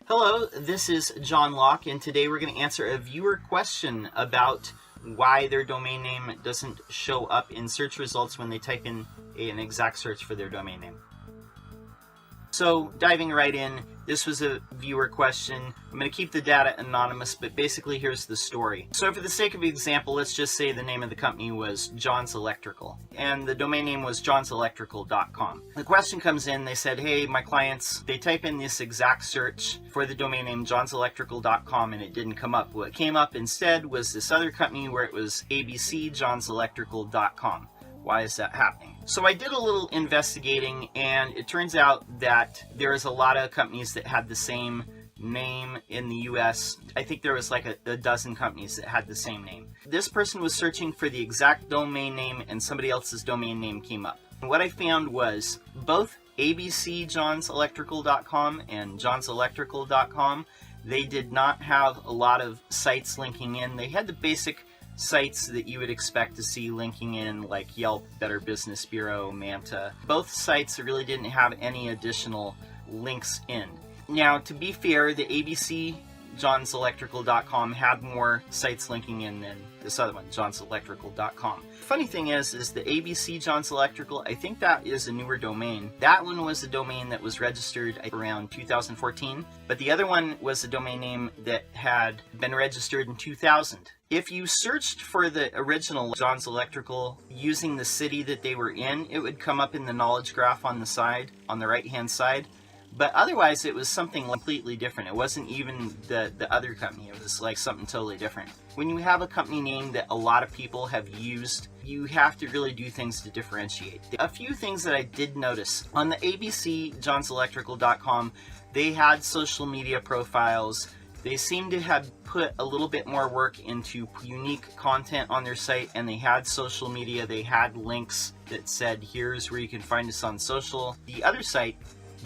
Hello, this is John Locke, and today we're going to answer a viewer question about why their domain name doesn't show up in search results when they type in an exact search for their domain name. So, diving right in, this was a viewer question. I'm going to keep the data anonymous, but basically here's the story. So for the sake of example, let's just say the name of the company was John's Electrical, and the domain name was johnselectrical.com. The question comes in, they said, hey, my clients, they type in this exact search for the domain name johnselectrical.com and it didn't come up. What came up instead was this other company where it was abcjohnselectrical.com. Why is that happening? So I did a little investigating, and it turns out that there's a lot of companies that had the same name in the US. I think there was like a dozen companies that had the same name. This person was searching for the exact domain name and somebody else's domain name came up. And what I found was both abcjohnselectrical.com and johnselectrical.com, they did not have a lot of sites linking in. They had the basic sites that you would expect to see linking in, like Yelp, Better Business Bureau, Manta. Both sites really didn't have any additional links in. Now, to be fair, the abcjohnselectrical.com had more sites linking in than this other one, johnselectrical.com. Funny thing is the ABC John's Electrical, I think that is a newer domain. That one was a domain that was registered around 2014, but the other one was a domain name that had been registered in 2000. If you searched for the original John's Electrical using the city that they were in, it would come up in the knowledge graph on the side, on the right-hand side. But otherwise, it was something completely different. It wasn't even the other company. It was like something totally different. When you have a company name that a lot of people have used, you have to really do things to differentiate. A few things that I did notice. On the abcjohnselectrical.com, they had social media profiles. They seem to have put a little bit more work into unique content on their site, and they had social media. They had links that said, here's where you can find us on social. The other site,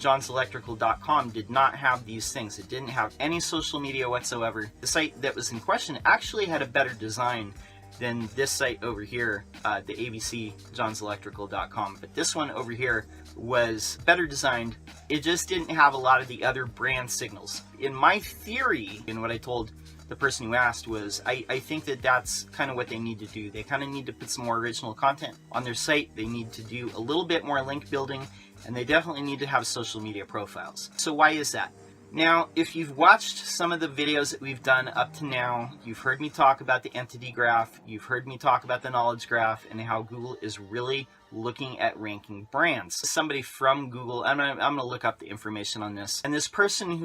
johnselectrical.com, did not have these things. It didn't have any social media whatsoever. The site that was in question actually had a better design than this site over here, the abcjohnselectrical.com. But this one over here was better designed. It just didn't have a lot of the other brand signals. In my theory, and what I told the person who asked was, I think that that's kind of what they need to do. They kind of need to put some more original content on their site. They need to do a little bit more link building, and they definitely need to have social media profiles. So why is that? Now, if you've watched some of the videos that we've done up to now, you've heard me talk about the entity graph, you've heard me talk about the knowledge graph, and how Google is really looking at ranking brands. Somebody from Google, I'm gonna look up the information on this, and this person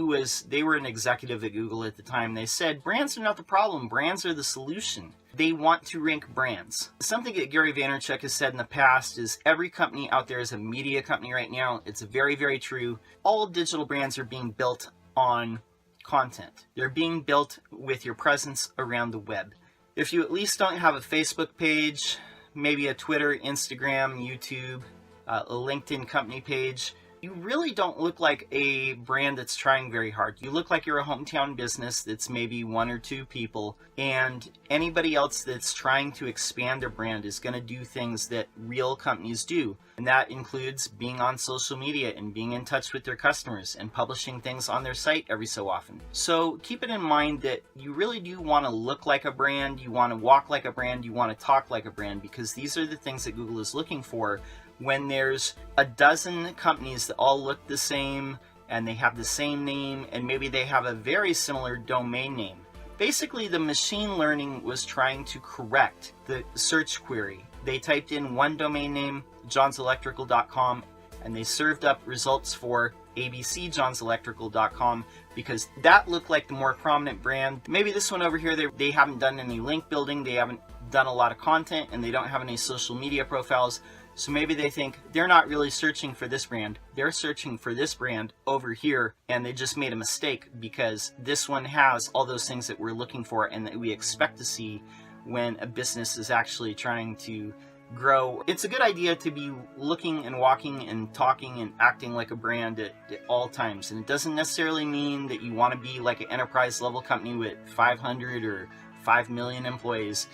they were an executive at Google at the time, they said, brands are not the problem, brands are the solution. They want to rank brands. Something that Gary Vaynerchuk has said in the past is every company out there is a media company right now. It's very, very true. All digital brands are being built on content. They're being built with your presence around the web. If you at least don't have a Facebook page, maybe a Twitter, Instagram, YouTube, a LinkedIn company page, you really don't look like a brand that's trying very hard. You look like you're a hometown business that's maybe one or two people, and anybody else that's trying to expand their brand is going to do things that real companies do. And that includes being on social media and being in touch with their customers and publishing things on their site every so often. So keep it in mind that you really do want to look like a brand, you want to walk like a brand, you want to talk like a brand, because these are the things that Google is looking for when there's a dozen companies that all look the same and they have the same name and maybe they have a very similar domain name. Basically, the machine learning was trying to correct the search query. They typed in one domain name, johnselectrical.com, and they served up results for abcjohnselectrical.com because that looked like the more prominent brand. Maybe this one over here, they haven't done any link building, they haven't done a lot of content, and they don't have any social media profiles. So maybe they think they're not really searching for this brand. They're searching for this brand over here, and they just made a mistake because this one has all those things that we're looking for and that we expect to see when a business is actually trying to grow. It's a good idea to be looking and walking and talking and acting like a brand at all times. And it doesn't necessarily mean that you want to be like an enterprise level company with 500 or 5 million employees.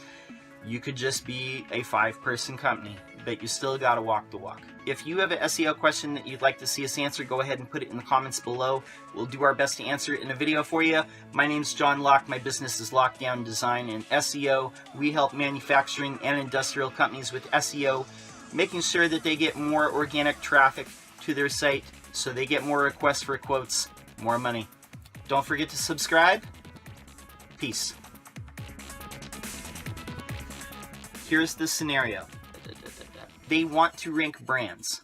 You could just be a 5-person company. but you still gotta walk the walk. If you have an SEO question that you'd like to see us answer, go ahead and put it in the comments below. We'll do our best to answer it in a video for you. My name's John Locke. My business is Lockdown Design and SEO. We help manufacturing and industrial companies with SEO, making sure that they get more organic traffic to their site so they get more requests for quotes, more money. Don't forget to subscribe. Peace. Here's the scenario. They want to rank brands.